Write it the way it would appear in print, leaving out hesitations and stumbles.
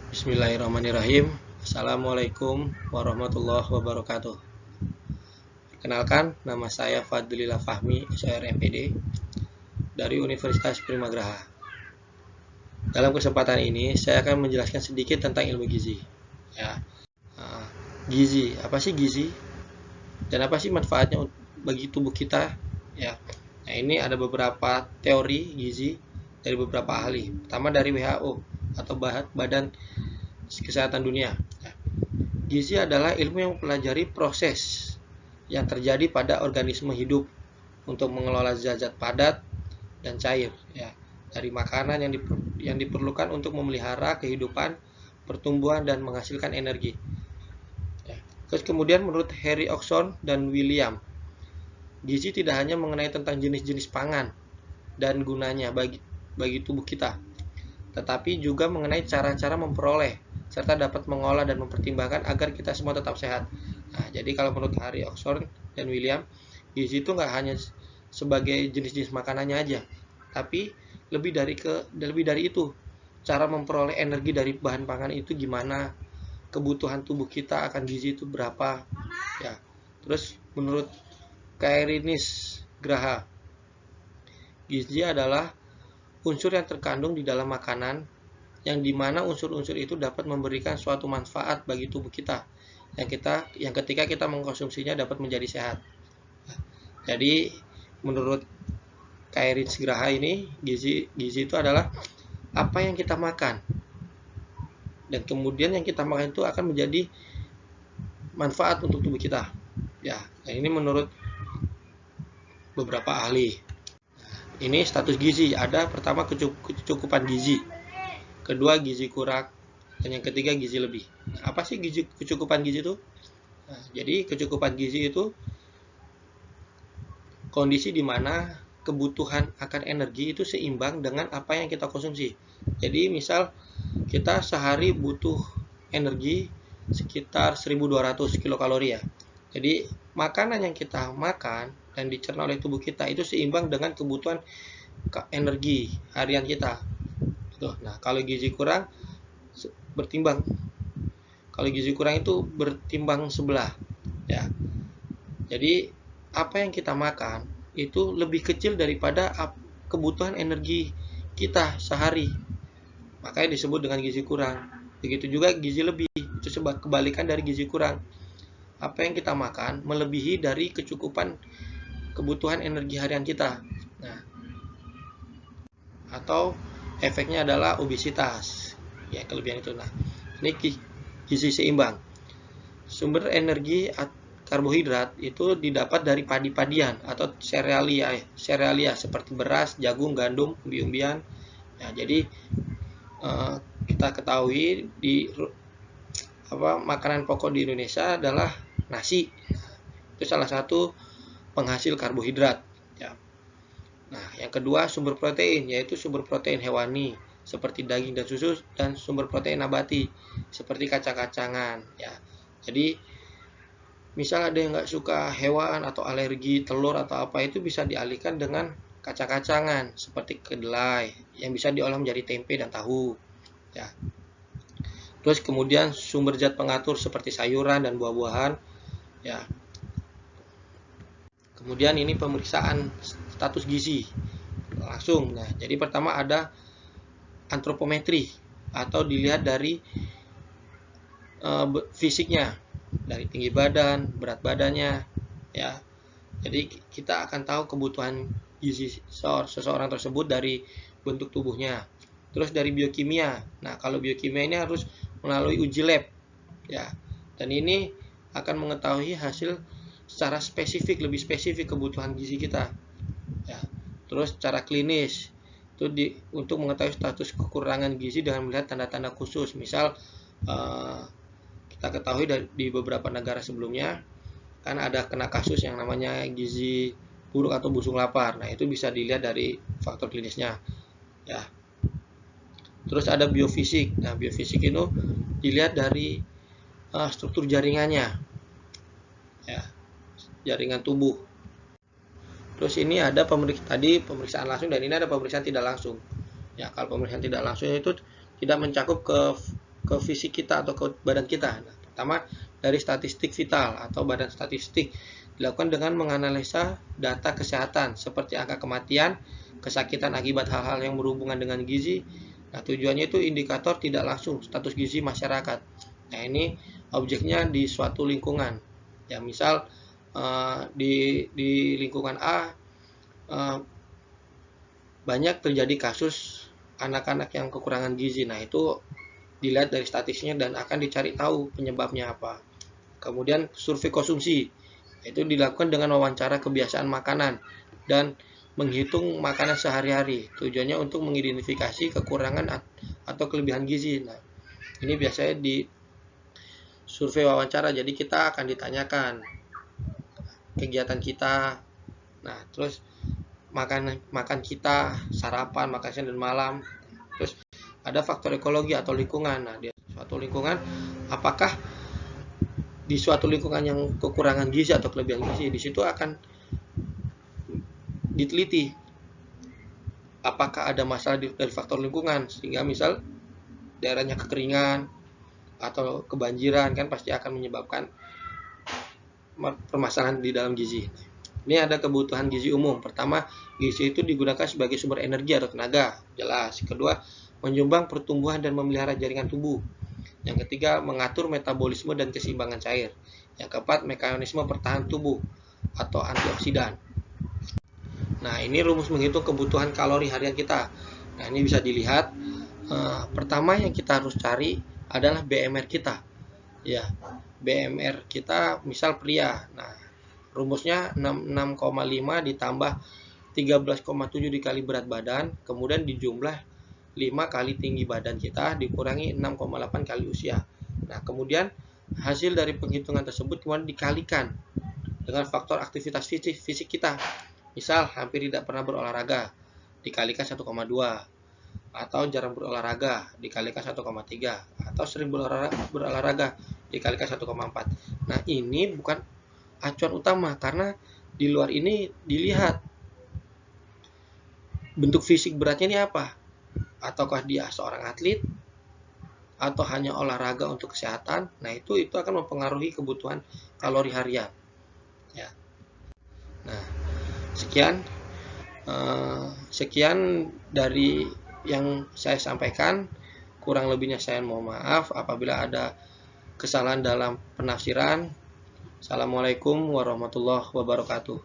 Bismillahirrahmanirrahim. Assalamualaikum warahmatullahi wabarakatuh. Perkenalkan, nama saya Fadlillah Fahmi, SR MPD dari Universitas Primagraha. Dalam kesempatan ini, saya akan menjelaskan sedikit tentang ilmu gizi. Ya, gizi, apa sih gizi? Dan apa sih manfaatnya bagi tubuh kita? Ya, nah ini ada beberapa teori gizi dari beberapa ahli. Pertama dari WHO atau Badan Kesehatan Dunia. Gizi adalah ilmu yang mempelajari proses yang terjadi pada organisme hidup untuk mengelola zat-zat padat dan cair, ya, dari makanan yang diperlukan untuk memelihara kehidupan, pertumbuhan, dan menghasilkan energi. Ya. Terus kemudian menurut Harry Oxon dan William, gizi tidak hanya mengenai tentang jenis-jenis pangan dan gunanya bagi tubuh kita, tetapi juga mengenai cara-cara memperoleh serta dapat mengolah dan mempertimbangkan agar kita semua tetap sehat. Nah, jadi kalau menurut Harry Oxford dan William, gizi itu nggak hanya sebagai jenis-jenis makanannya aja, tapi lebih dari itu. Cara memperoleh energi dari bahan pangan itu gimana? Kebutuhan tubuh kita akan gizi itu berapa? Ya. Terus menurut Kainis Graha, gizi adalah unsur yang terkandung di dalam makanan yang dimana unsur-unsur itu dapat memberikan suatu manfaat bagi tubuh kita yang ketika kita mengkonsumsinya dapat menjadi sehat. Jadi menurut Kairin Graha ini gizi itu adalah apa yang kita makan dan kemudian yang kita makan itu akan menjadi manfaat untuk tubuh kita. Ya, nah ini menurut beberapa ahli. Ini status gizi, ada pertama kecukupan gizi, kedua gizi kurang, dan yang ketiga gizi lebih. Nah, apa sih kecukupan gizi itu? Nah, jadi kecukupan gizi itu kondisi di mana kebutuhan akan energi itu seimbang dengan apa yang kita konsumsi. Jadi misal kita sehari butuh energi sekitar 1200 kilokalori ya. Jadi makanan yang kita makan dan dicerna oleh tubuh kita itu seimbang dengan kebutuhan energi harian kita. Nah, kalau gizi kurang bertimbang. Kalau gizi kurang itu bertimbang sebelah, ya. Jadi apa yang kita makan itu lebih kecil daripada kebutuhan energi kita sehari. Makanya disebut dengan gizi kurang. Begitu juga gizi lebih, itu kebalikan dari gizi kurang. Apa yang kita makan melebihi dari kecukupan kebutuhan energi harian kita. Nah, atau efeknya adalah obesitas. Ya, kelebihan itu. Nah, ini gizi seimbang. Sumber energi karbohidrat itu didapat dari padi-padian atau serealia seperti beras, jagung, gandum, umbi-umbian. Nah, jadi kita ketahui makanan pokok di Indonesia adalah nasi. Itu salah satu penghasil karbohidrat. Ya. Nah, yang kedua sumber protein, yaitu sumber protein hewani seperti daging dan susu, dan sumber protein nabati seperti kacang-kacangan. Ya, jadi misal ada yang nggak suka hewan atau alergi telur atau apa, itu bisa dialihkan dengan kacang-kacangan seperti kedelai yang bisa diolah menjadi tempe dan tahu. Ya. Terus kemudian sumber zat pengatur seperti sayuran dan buah-buahan. Ya. Kemudian ini pemeriksaan status gizi langsung. Nah, jadi pertama ada antropometri atau dilihat dari fisiknya, dari tinggi badan, berat badannya, ya. Jadi kita akan tahu kebutuhan gizi seseorang tersebut dari bentuk tubuhnya. Terus dari biokimia. Nah, kalau biokimia ini harus melalui uji lab, ya. Dan ini akan mengetahui hasil secara spesifik, lebih spesifik kebutuhan gizi kita. Ya. Terus cara klinis itu untuk mengetahui status kekurangan gizi dengan melihat tanda-tanda khusus. Misal kita ketahui di beberapa negara sebelumnya kan ada kena kasus yang namanya gizi buruk atau busung lapar. Nah, itu bisa dilihat dari faktor klinisnya. Ya. Terus ada biofisik. Nah, biofisik itu dilihat dari struktur jaringannya. Ya. Jaringan tubuh. Terus ini ada pemeriksaan langsung dan ini ada pemeriksaan tidak langsung. Ya, kalau pemeriksaan tidak langsung itu tidak mencakup ke ke fisik kita atau ke badan kita. Nah, pertama dari statistik vital atau badan statistik dilakukan dengan menganalisa data kesehatan seperti angka kematian, kesakitan akibat hal-hal yang berhubungan dengan gizi. Nah, tujuannya itu indikator tidak langsung status gizi masyarakat. Nah, ini objeknya di suatu lingkungan. Ya, misal di lingkungan A banyak terjadi kasus anak-anak yang kekurangan gizi. Nah, itu dilihat dari statistiknya dan akan dicari tahu penyebabnya apa. Kemudian survei konsumsi, itu dilakukan dengan wawancara kebiasaan makanan dan menghitung makanan sehari-hari. Tujuannya untuk mengidentifikasi kekurangan atau kelebihan gizi. Nah, ini biasanya di survei wawancara, jadi kita akan ditanyakan kegiatan kita. Nah, terus makan kita, sarapan, makan siang dan malam. Terus ada faktor ekologi atau lingkungan. Nah, di suatu lingkungan, apakah di suatu lingkungan yang kekurangan gizi atau kelebihan gizi, di situ akan diteliti apakah ada masalah dari faktor lingkungan, sehingga misal daerahnya kekeringan atau kebanjiran, kan pasti akan menyebabkan permasalahan di dalam gizi. Ini ada kebutuhan gizi umum. Pertama, gizi itu digunakan sebagai sumber energi atau tenaga, jelas. Kedua, menyumbang pertumbuhan dan memelihara jaringan tubuh. Yang ketiga, mengatur metabolisme dan keseimbangan cair. Yang keempat, mekanisme pertahanan tubuh atau antioksidan. Nah, ini rumus menghitung kebutuhan kalori harian kita. Nah, ini bisa dilihat. Pertama yang kita harus cari adalah BMR kita. Ya, BMR kita misal pria. Nah, rumusnya 66,5 ditambah 13,7 dikali berat badan, kemudian dijumlah 5 kali tinggi badan kita dikurangi 6,8 kali usia. Nah, kemudian hasil dari penghitungan tersebut kemudian dikalikan dengan faktor aktivitas fisik kita. Misal hampir tidak pernah berolahraga, dikalikan 1,2, atau jarang berolahraga, dikalikan 1,3, atau sering berolahraga, dikalikan 1,4. Nah, ini bukan acuan utama karena di luar ini dilihat bentuk fisik beratnya ini apa. Ataukah dia seorang atlet atau hanya olahraga untuk kesehatan. Nah, itu akan mempengaruhi kebutuhan kalori harian. Ya. Nah, sekian dari yang saya sampaikan. Kurang lebihnya saya mohon maaf apabila ada kesalahan dalam penafsiran. Assalamualaikum warahmatullahi wabarakatuh.